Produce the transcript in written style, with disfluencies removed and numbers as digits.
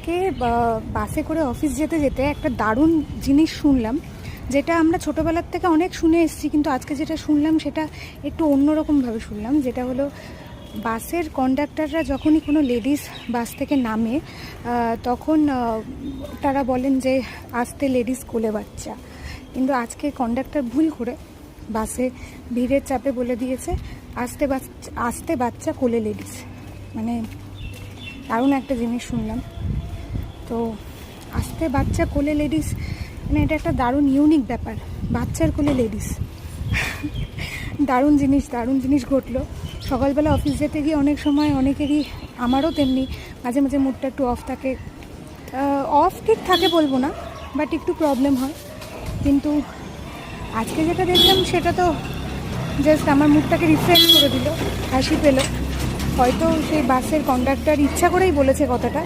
আজকে বাসে করে অফিস যেতে যেতে একটা দারুণ জিনিস শুনলাম, যেটা আমরা ছোটোবেলার থেকে অনেক শুনে এসেছি, কিন্তু আজকে যেটা শুনলাম সেটা একটু অন্যরকমভাবে শুনলাম। যেটা হলো, বাসের কন্ডাক্টররা যখনই কোনো লেডিস বাস থেকে নামে তখন তারা বলেন যে আসতে লেডিস কোলে বাচ্চা, কিন্তু আজকে কন্ডাক্টর ভুল করে বাসে ভিড়ের চাপে বলে দিয়েছে আসতে বাচ্চা কোলে লেডিস। মানে দারুণ একটা জিনিস শুনলাম। তো আসতে বাচ্চা কোলে লেডিস, মানে এটা একটা দারুণ ইউনিক ব্যাপার, বাচ্চার কোলে লেডিস। দারুণ জিনিস ঘটলো। সকালবেলা অফিস যেতে গিয়ে অনেক সময় অনেকেরই, আমারও তেমনি মাঝে মাঝে মুডটা একটু অফ থাকে, অফ ঠিক থাকে বলবো না, বাট একটু প্রবলেম হয়। কিন্তু আজকে যেটা দেখলাম সেটা তো জাস্ট আমার মুডটাকে রিফ্রেশ করে দিল, হাসি পেল। হয়তো সেই বাসের কন্ডাক্টর ইচ্ছা করেই বলেছে কথাটা,